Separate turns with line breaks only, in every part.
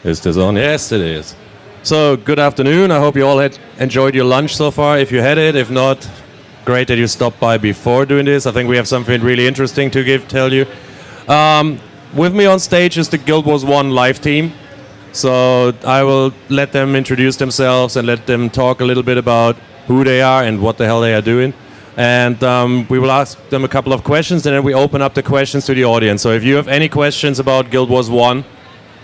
Is this on? Yes, it is. So, good afternoon. I hope you all had enjoyed your lunch so far. If you had it, if not, great that you stopped by before doing this. I think we have something really interesting to tell you. With me on stage is the Guild Wars 1 live team. So I will let them introduce themselves and let them talk a little bit about who they are and what the hell they are doing. And we will ask them a couple of questions, and then we open up the questions to the audience. So if you have any questions about Guild Wars 1,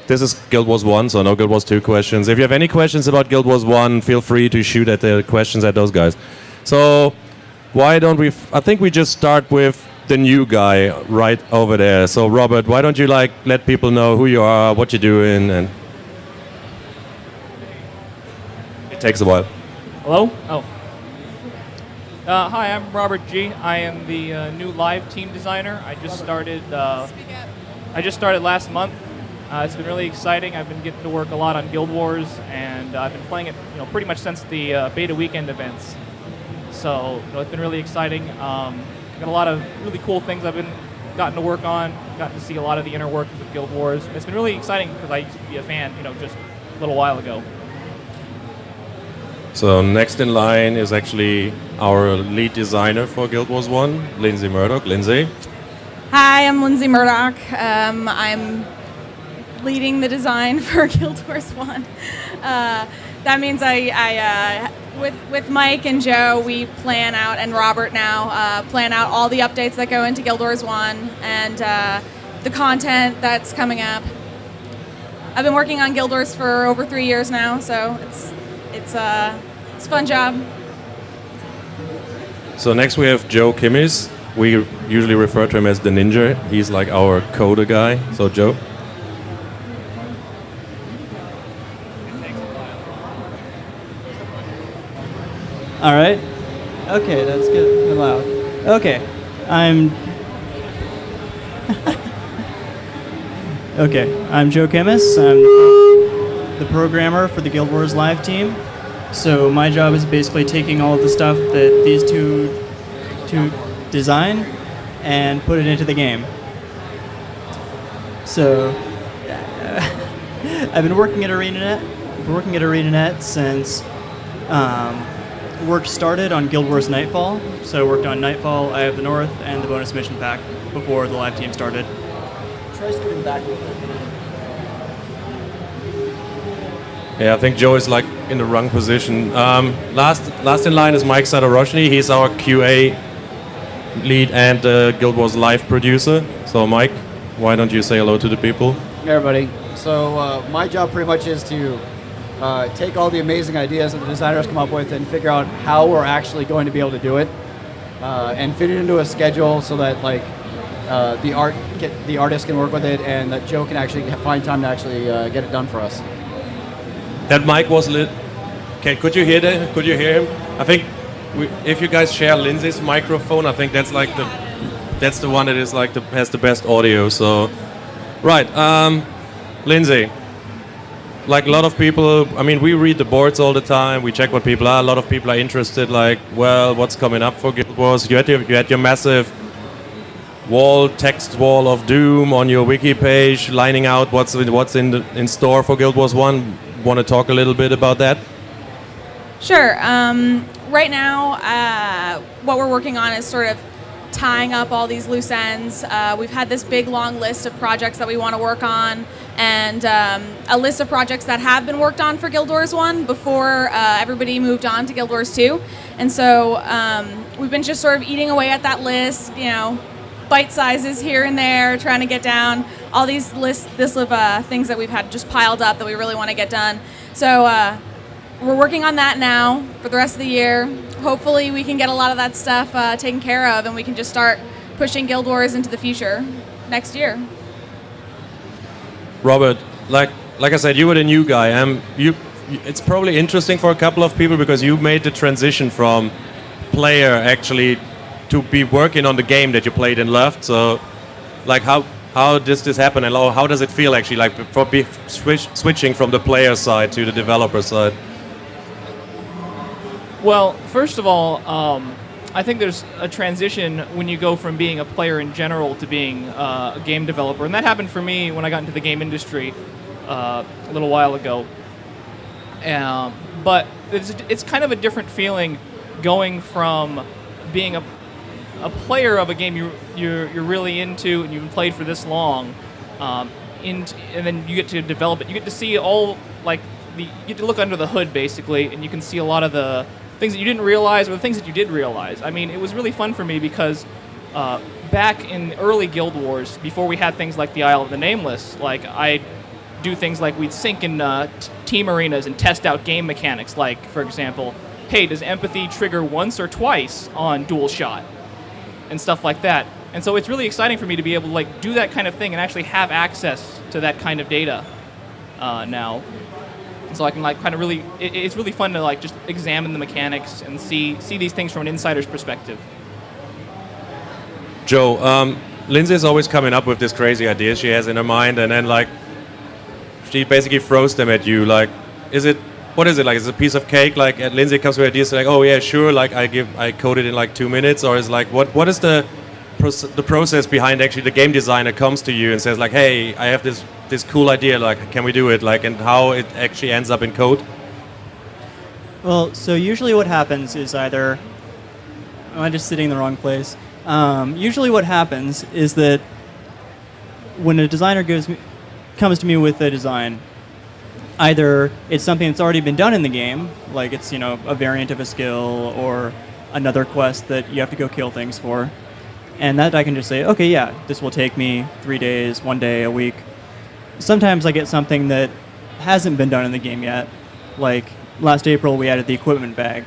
this is Guild Wars 1, so no Guild Wars 2 questions. If you have any questions about Guild Wars 1, feel free to shoot at the questions at those guys. So why don't we, I think we just start with the new guy right over there. So Robert, why don't you let people know who you are, what you're doing, and it takes a while.
Hello? Oh. Hi, I'm Robert G. I am the new live team designer. I just started last month. It's been really exciting. I've been getting to work a lot on Guild Wars, and I've been playing it, pretty much since the beta weekend events. So it's been really exciting. Got a lot of really cool things I've gotten to work on. Gotten to see a lot of the inner workings of Guild Wars. It's been really exciting because I used to be a fan, just a little while ago.
So next in line is actually our lead designer for Guild Wars 1, Linsey Murdock. Linsey.
Hi, I'm Linsey Murdock. I'm leading the design for Guild Wars 1. That means I with Mike and Joe, we plan out, and Robert now, plan out all the updates that go into Guild Wars 1 and the content that's coming up. I've been working on Guild Wars for over 3 years now, so it's a fun job.
So next we have Joe Kimmis. We usually refer to him as the ninja. He's like our coder guy. So Joe.
All right. Okay, that's good and loud. Okay, I'm Joe Kimmis. I'm the programmer for the Guild Wars Live team. So my job is basically taking all of the stuff that these two design and put it into the game. So I've been working at ArenaNet since work started on Guild Wars Nightfall. So I worked on Nightfall, Eye of the North, and the bonus mission pack before the live team started.
Try scooting back a little bit.
Yeah, I think Joe is in the wrong position. Last in line is Mike Zadorojny. He's our QA lead and Guild Wars Live producer. So Mike, why don't you say hello to the people?
Hey everybody. So my job pretty much is to take all the amazing ideas that the designers come up with and figure out how we're actually going to be able to do it, and fit it into a schedule so that the artist can work with it and that Joe can actually find time to actually get it done for us.
That mic was lit. Okay, could you hear that? Could you hear him? I think if you guys share Linsey's microphone, I think that's that's the one that is has the best audio. So, right, Linsey. Like a lot of people, I mean, we read the boards all the time. We check what people are. A lot of people are interested. What's coming up for Guild Wars? You had your massive text wall of doom on your wiki page, lining out what's in store for Guild Wars 1. Want to talk a little bit about that?
Sure. Right now, what we're working on is sort of tying up all these loose ends. We've had this big, long list of projects that we want to work on, and a list of projects that have been worked on for Guild Wars 1 before everybody moved on to Guild Wars 2. And so we've been just sort of eating away at that list, bite sizes here and there, trying to get down all these this of things that we've had just piled up that we really want to get done. So we're working on that now for the rest of the year. Hopefully we can get a lot of that stuff taken care of, and we can just start pushing Guild Wars into the future next year.
Robert, like I said, you were the new guy. It's probably interesting for a couple of people because you made the transition from player actually to be working on the game that you played and loved. So, how does this happen, and how does it feel actually, for switching from the player side to the developer side?
Well, first of all, I think there's a transition when you go from being a player in general to being a game developer, and that happened for me when I got into the game industry. a little while ago. But it's kind of a different feeling going from being a player of a game you're really into and you've played for this long, and then you get to develop it. You get to see you get to look under the hood basically, and you can see a lot of the things that you didn't realize or the things that you did realize. I mean, it was really fun for me because back in early Guild Wars, before we had things like the Isle of the Nameless, like I do things like we'd sync in team arenas and test out game mechanics. Like, for example, hey, does empathy trigger once or twice on dual shot? And stuff like that. And so it's really exciting for me to be able to do that kind of thing and actually have access to that kind of data now. And so I can kind of really, it's really fun to just examine the mechanics and see these things from an insider's perspective.
Joe, Linsey is always coming up with these crazy ideas she has in her mind, and then she basically throws them at you. What is it? Is it a piece of cake? At Linsey comes with ideas oh yeah, sure. I code it in 2 minutes, or is what is the process behind actually the game designer comes to you and says hey, I have this cool idea. Can we do it? And how it actually ends up in code?
Well, so usually what happens is either am I just sitting in the wrong place? Usually what happens is that when a designer comes to me with a design, either it's something that's already been done in the game, like it's a variant of a skill or another quest that you have to go kill things for, and that I can just say, okay, yeah, this will take me 3 days, 1 day, a week. Sometimes I get something that hasn't been done in the game yet, like last April we added the equipment bag,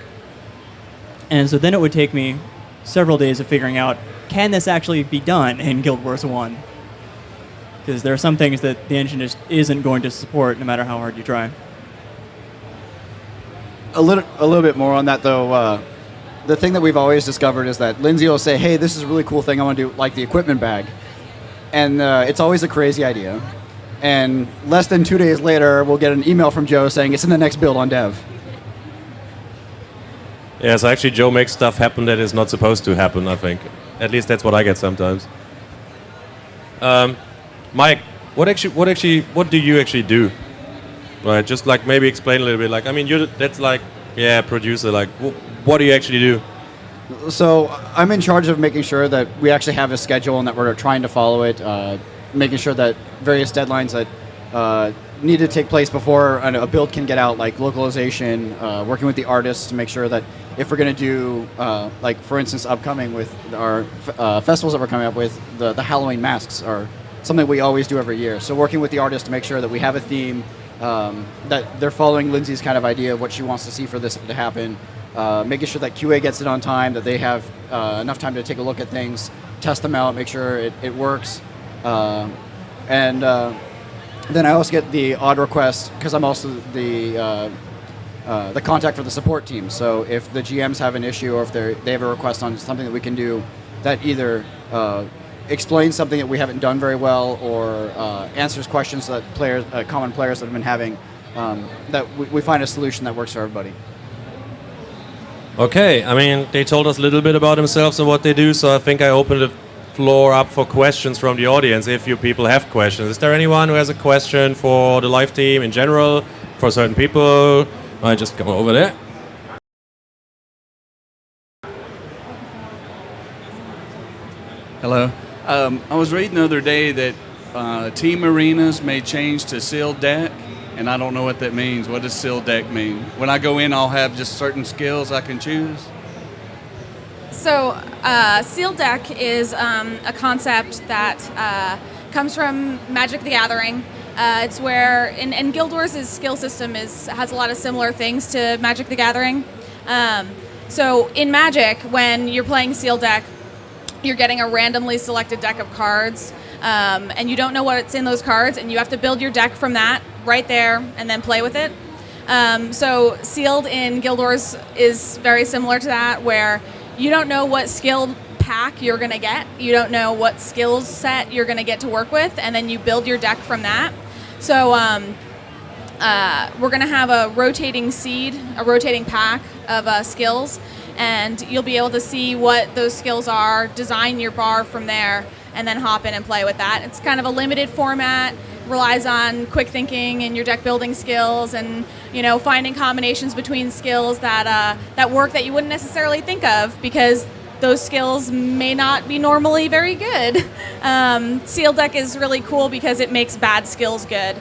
and so then it would take me several days of figuring out, can this actually be done in Guild Wars 1? Because there are some things that the engine just isn't going to support no matter how hard you try.
A little bit more on that, though. The thing that we've always discovered is that Linsey will say, hey, this is a really cool thing I want to do, like the equipment bag. And it's always a crazy idea. And less than 2 days later, we'll get an email from Joe saying it's in the next build on dev.
Yeah, so actually Joe makes stuff happen that is not supposed to happen, I think. At least that's what I get sometimes. Mike, what do you actually do? Right, just maybe explain a little bit. That's producer. What do you actually do?
So I'm in charge of making sure that we actually have a schedule and that we're trying to follow it, making sure that various deadlines that need to take place before a build can get out, like localization, working with the artists to make sure that if we're going to do, for instance, upcoming with our festivals that we're coming up with, the Halloween masks are something we always do every year. So working with the artists to make sure that we have a theme, that they're following Linsey's kind of idea of what she wants to see for this to happen, making sure that QA gets it on time, that they have enough time to take a look at things, test them out, make sure it works. And then I also get the odd request, because I'm also the contact for the support team. So if the GMs have an issue or if they have a request on something that we can do that either explains something that we haven't done very well or answers questions that common players that have been having, that we find a solution that works for everybody.
Okay, they told us a little bit about themselves and what they do, so I think I opened the floor up for questions from the audience if you people have questions. Is there anyone who has a question for the live team in general, for certain people? I just go over there.
Hello. I was reading the other day that team arenas may change to sealed deck, and I don't know what that means. What does sealed deck mean? When I go in, I'll have just certain skills I can choose?
So sealed deck is a concept that comes from Magic the Gathering. It's where in Guild Wars' skill system has a lot of similar things to Magic the Gathering. So in Magic, when you're playing sealed deck, you're getting a randomly selected deck of cards, and you don't know what's in those cards, and you have to build your deck from that right there and then play with it. So sealed in Guild Wars is very similar to that, where you don't know what skill pack you're going to get. You don't know what skills set you're going to get to work with, and then you build your deck from that. So we're going to have a rotating seed, a rotating pack of skills, and you'll be able to see what those skills are, design your bar from there, and then hop in and play with that. It's kind of a limited format. relies on quick thinking and your deck building skills, and finding combinations between skills that work that you wouldn't necessarily think of because those skills may not be normally very good. Sealed deck is really cool because it makes bad skills good,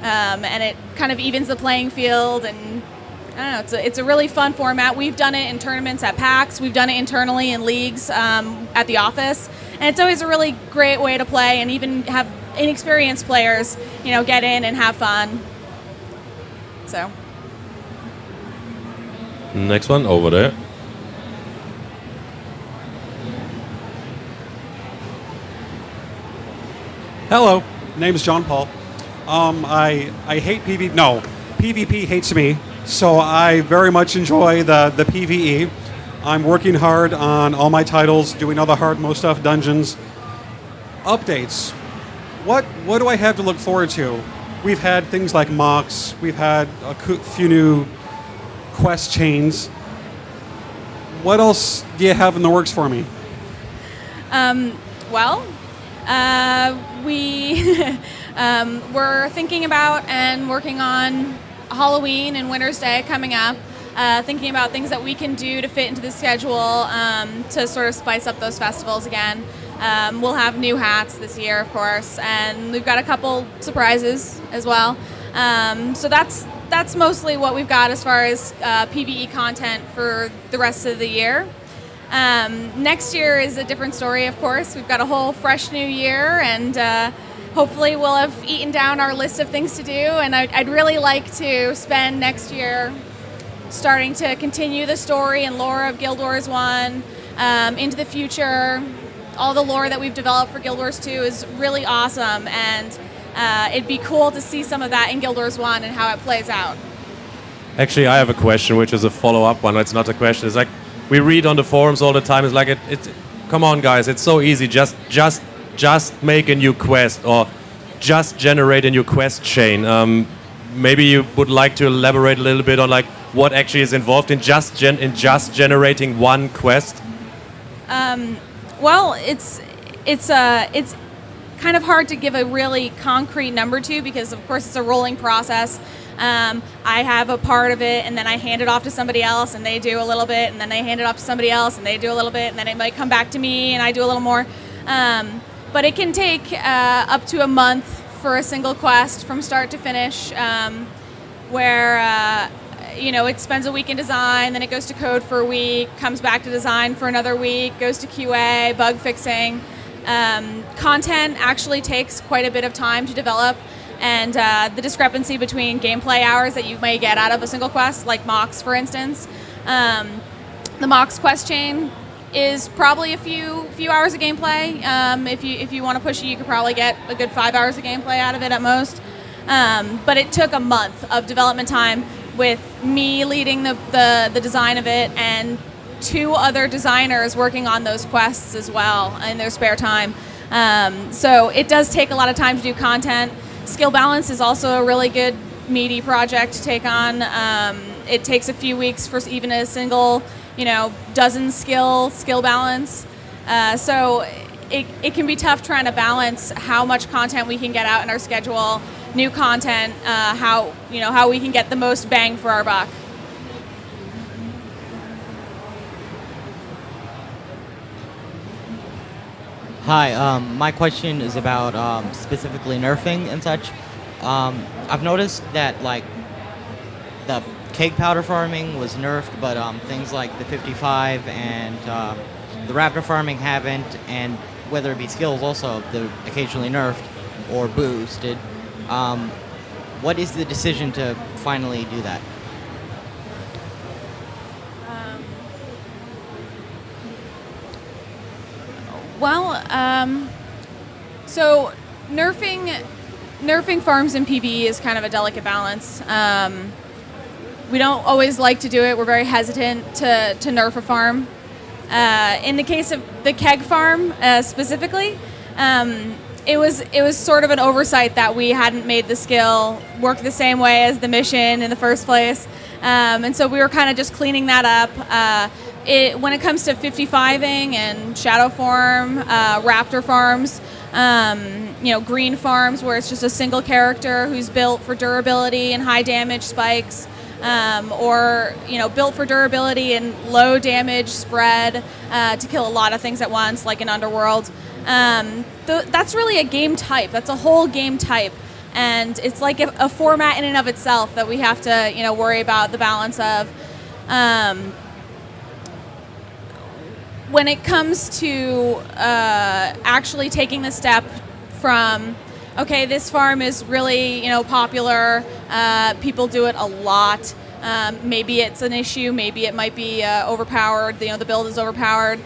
and it kind of evens the playing field. And I don't know, it's a really fun format. We've done it in tournaments at PAX. We've done it internally in leagues at the office. And it's always a really great way to play and even have inexperienced players, get in and have fun. So.
Next one, over there.
Hello, name's John Paul. I hate PvP. No, PvP hates me. So I very much enjoy the PvE. I'm working hard on all my titles, doing all the hard mode stuff, dungeons. Updates. What do I have to look forward to? We've had things like mocks. We've had a few new quest chains. What else do you have in the works for me?
We're thinking about and working on Halloween and Winter's Day coming up, thinking about things that we can do to fit into the schedule to sort of spice up those festivals again. We'll have new hats this year, of course, and we've got a couple surprises as well. So that's mostly what we've got as far as PvE content for the rest of the year. Next year is a different story, of course. We've got a whole fresh new year, and hopefully we'll have eaten down our list of things to do, and I'd really like to spend next year starting to continue the story and lore of Guild Wars 1 into the future. All the lore that we've developed for Guild Wars 2 is really awesome, and it'd be cool to see some of that in Guild Wars 1 and how it plays out.
Actually, I have a question, which is a follow-up one. It's not a question. It's like we read on the forums all the time. It's like it's come on, guys. It's so easy. Just make a new quest or just generate a new quest chain. Maybe you would like to elaborate a little bit on like what actually is involved in just generating one quest.
Well, it's kind of hard to give a really concrete number to because, of course, it's a rolling process. I have a part of it, and then I hand it off to somebody else, and they do a little bit, and then they hand it off to somebody else, and they do a little bit, and then it might come back to me, and I do a little more. But it can take up to a month for a single quest from start to finish, where it spends a week in design, then it goes to code for a week, comes back to design for another week, goes to QA, bug fixing. Content actually takes quite a bit of time to develop, and the discrepancy between gameplay hours that you may get out of a single quest, like mocks, for instance. The mocks quest chain is probably a few hours of gameplay. If you want to push it, you could probably get a good 5 hours of gameplay out of it at most. But it took a month of development time with me leading the design of it and 2 other designers working on those quests as well in their spare time. So it does take a lot of time to do content. Skill balance is also a really good meaty project to take on. It takes a few weeks for even a single dozen skill balance. So it can be tough trying to balance how much content we can get out in our schedule, new content, how we can get the most bang for our buck.
Hi, my question is about specifically nerfing and such. I've noticed that like the keg powder farming was nerfed, but things like the 55 and the raptor farming haven't, and whether it be skills also, they're occasionally nerfed or boosted. What is the decision to finally do that?
So nerfing farms in PvE is kind of a delicate balance. We don't always like to do it. We're very hesitant to nerf a farm. In the case of the keg farm specifically, it was sort of an oversight that we hadn't made the skill work the same way as the mission in the first place. And so we were kind of just cleaning that up. when it comes to 55ing and shadow form, raptor farms, green farms where it's just a single character who's built for durability and high damage spikes, or built for durability and low damage spread to kill a lot of things at once, like in Underworld. That's really a game type. That's a whole game type, and it's like a format in and of itself that we have to worry about the balance of. When it comes to actually taking the step from, okay, this farm is really popular, people do it a lot, maybe it's an issue, maybe it might be overpowered, the build is overpowered.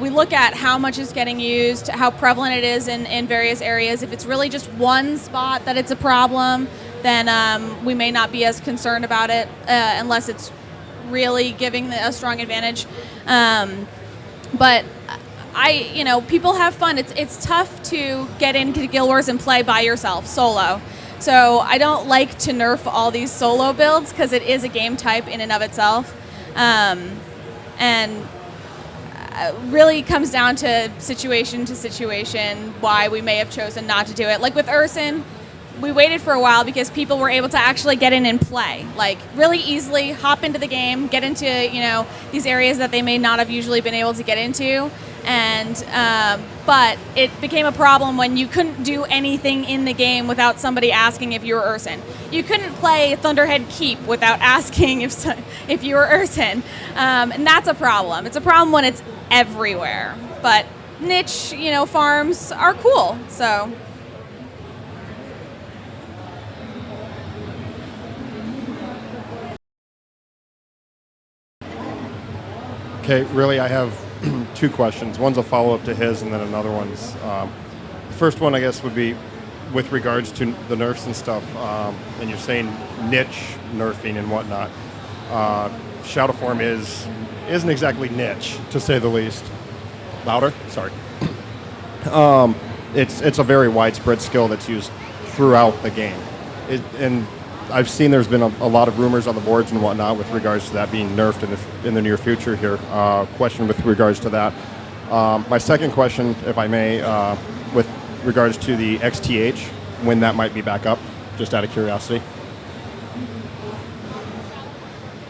We look at how much is getting used, how prevalent it is in various areas. If it's really just one spot that it's a problem, then we may not be as concerned about it unless it's really giving a strong advantage. But people have fun. It's tough to get into Guild Wars and play by yourself, solo. So I don't like to nerf all these solo builds because it is a game type in and of itself. And really comes down to situation why we may have chosen not to do it. Like with Urson, we waited for a while because people were able to actually get in and play, like really easily hop into the game, get into these areas that they may not have usually been able to get into, and but it became a problem when you couldn't do anything in the game without somebody asking if you were Urson. You couldn't play Thunderhead Keep without asking if you were Urson, and that's a problem. It's a problem when it's everywhere, but niche farms are cool, so.
Okay, really, I have two questions. One's a follow-up to his, and then another one's... the first one, I guess, would be with regards to the nerfs and stuff, and you're saying niche nerfing and whatnot. Shadow Form isn't exactly niche, to say the least. Louder? Sorry. It's a very widespread skill that's used throughout the game. And I've seen there's been a lot of rumors on the boards and whatnot with regards to that being nerfed in the near future here. Question with regards to that. My second question, if I may, with regards to the XTH, when that might be back up, just out of curiosity.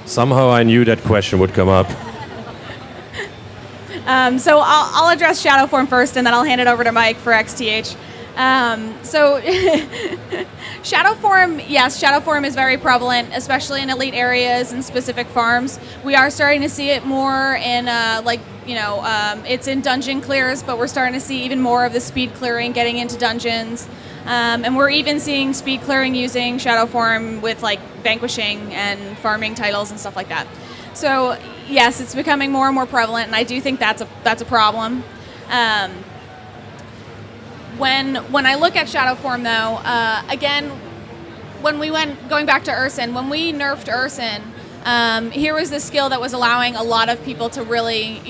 Somehow I knew that question would come up.
So I'll address Shadow Form first, and then I'll hand it over to Mike for XTH. So Shadow Form, yes, Shadow Form is very prevalent, especially in elite areas and specific farms. We are starting to see it more in it's in dungeon clears, but we're starting to see even more of the speed clearing getting into dungeons. And we're even seeing speed clearing using Shadow Form with like vanquishing and farming titles and stuff like that. So yes, it's becoming more and more prevalent, and I do think that's a problem. When I look at Shadow Form, though, again, going back to Urson, when we nerfed Urson, here was the skill that was allowing a lot of people to really,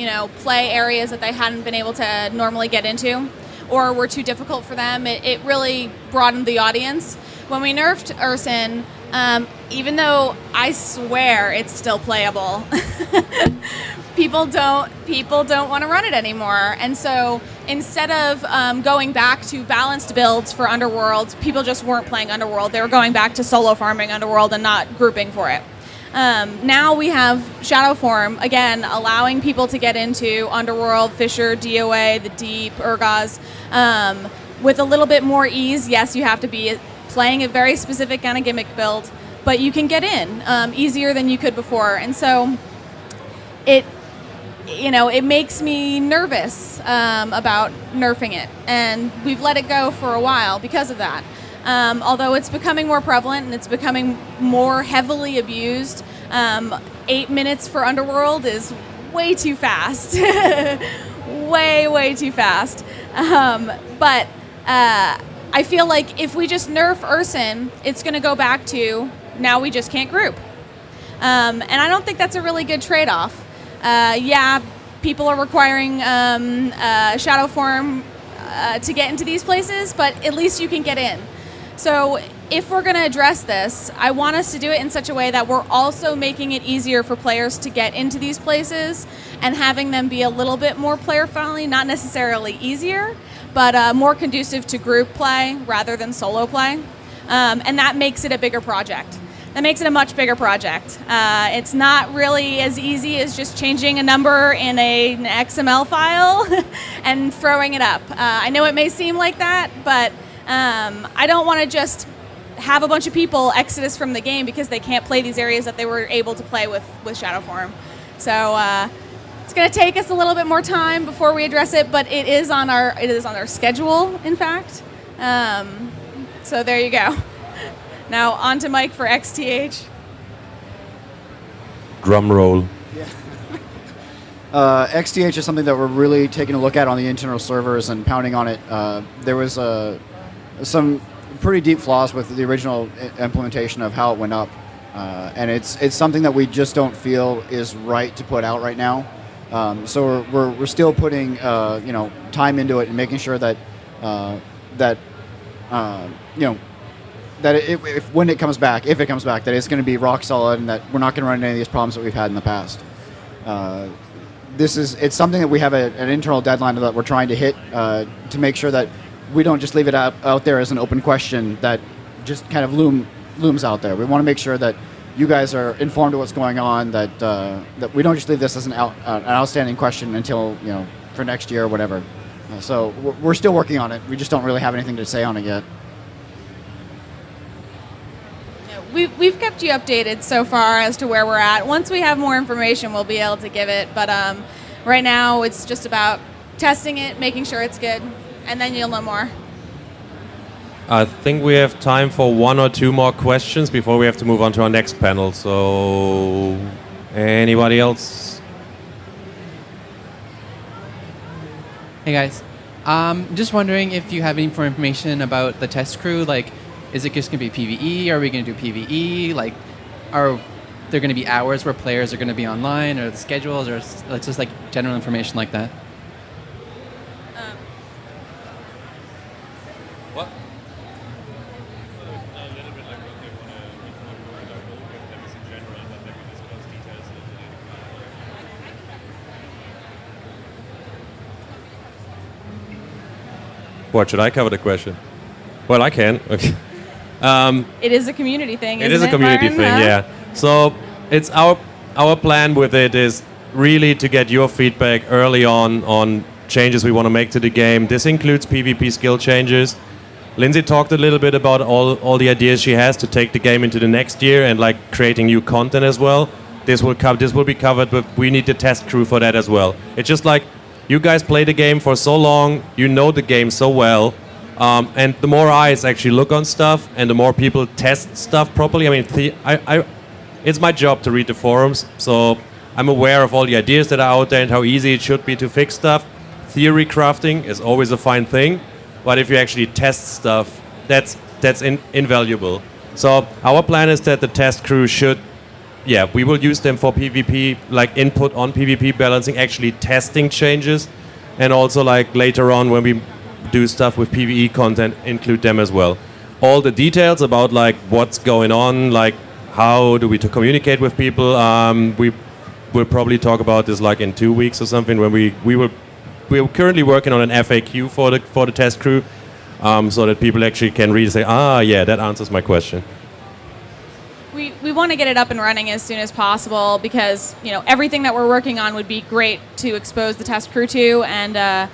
play areas that they hadn't been able to normally get into, or were too difficult for them. It really broadened the audience. When we nerfed Urson, even though I swear it's still playable, people don't want to run it anymore. And so instead of going back to balanced builds for Underworld, people just weren't playing Underworld. They were going back to solo farming Underworld and not grouping for it. Now we have Shadow Form, again, allowing people to get into Underworld, Fisher, DOA, the Deep, Urgaz, with a little bit more ease. Yes, you have to be playing a very specific kind of gimmick build, but you can get in easier than you could before. And so it makes me nervous about nerfing it, and we've let it go for a while because of that. Although it's becoming more prevalent and it's becoming more heavily abused, 8 minutes for Underworld is way too fast. way too fast. But I feel like if we just nerf Urson, it's going to go back to now we just can't group. And I don't think that's a really good trade-off. Yeah, people are requiring Shadow Form to get into these places, but at least you can get in. So if we're going to address this, I want us to do it in such a way that we're also making it easier for players to get into these places and having them be a little bit more player friendly, not necessarily easier, but more conducive to group play rather than solo play. And that makes it a bigger project. That makes it a much bigger project. It's not really as easy as just changing a number in an XML file and throwing it up. I know it may seem like that, but I don't want to just have a bunch of people exodus from the game because they can't play these areas that they were able to play with Shadowform. So it's going to take us a little bit more time before we address it, but it is on our schedule, in fact. So there you go. Now on to Mike for XTH.
Drum roll.
XTH is something that we're really taking a look at on the internal servers and pounding on it. There was some pretty deep flaws with the original implementation of how it went up, and it's something that we just don't feel is right to put out right now. So we're still putting time into it and making sure that if when it comes back, that it's going to be rock solid and that we're not going to run into any of these problems that we've had in the past. It's something that we have an internal deadline that we're trying to hit to make sure that we don't just leave it out there as an open question that just kind of looms out there. We want to make sure that you guys are informed of what's going on, that we don't just leave this as an outstanding question until for next year or whatever. So we're still working on it. We just don't really have anything to say on it yet.
We've kept you updated so far as to where we're at. Once we have more information, we'll be able to give it. But right now, it's just about testing it, making sure it's good, and then you'll know more.
I think we have time for one or two more questions before we have to move on to our next panel. So, anybody else?
Hey guys, just wondering if you have any more information about the test crew. Like, is it just going to be PvE? Are we going to do PvE? Like, are there going to be hours where players are going to be online, or the schedules, or just like general information like that?
What? What, should I cover the question? Well, I can. Okay.
It is a community thing, isn't it?
It is a community thing, yeah. So it's our plan with it is really to get your feedback early on changes we want to make to the game. This includes PvP skill changes. Linsey talked a little bit about all the ideas she has to take the game into the next year and like creating new content as well. This will be covered, but we need the test crew for that as well. It's just like you guys play the game for so long, you know the game so well. And the more eyes actually look on stuff, and the more people test stuff properly. I mean, it's my job to read the forums, so I'm aware of all the ideas that are out there and how easy it should be to fix stuff. Theory crafting is always a fine thing, but if you actually test stuff, that's invaluable. So our plan is that the test crew we will use them for PvP, like input on PvP balancing, actually testing changes, and also like later on when we do stuff with PvE content, include them as well. All the details about like what's going on, like how do we communicate with people, we will probably talk about this like in 2 weeks or something when we're currently working on an FAQ for the test crew, so that people actually can read and say, yeah, that answers my question.
We want to get it up and running as soon as possible because everything that we're working on would be great to expose the test crew to, and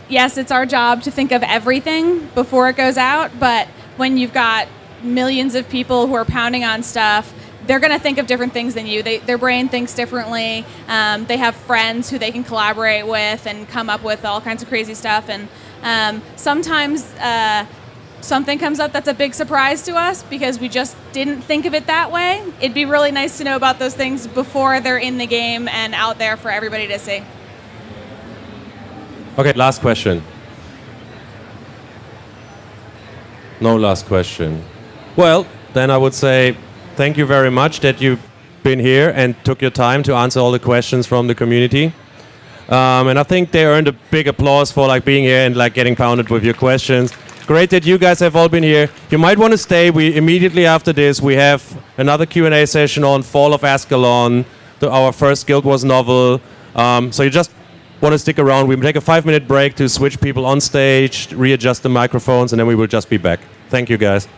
yes, it's our job to think of everything before it goes out, but when you've got millions of people who are pounding on stuff, they're going to think of different things than you. Their brain thinks differently. They have friends who they can collaborate with and come up with all kinds of crazy stuff. And sometimes something comes up that's a big surprise to us because we just didn't think of it that way. It'd be really nice to know about those things before they're in the game and out there for everybody to see.
Okay, last question. No last question. Well, then I would say thank you very much that you've been here and took your time to answer all the questions from the community. And I think they earned a big applause for like being here and like getting pounded with your questions. Great that you guys have all been here. You might want to stay. We immediately after this we have another Q&A session on Fall of Ascalon, our first Guild Wars novel. So you just want to stick around. We will take a 5-minute break to switch people on stage, readjust the microphones, and then we will just be back. Thank you, guys.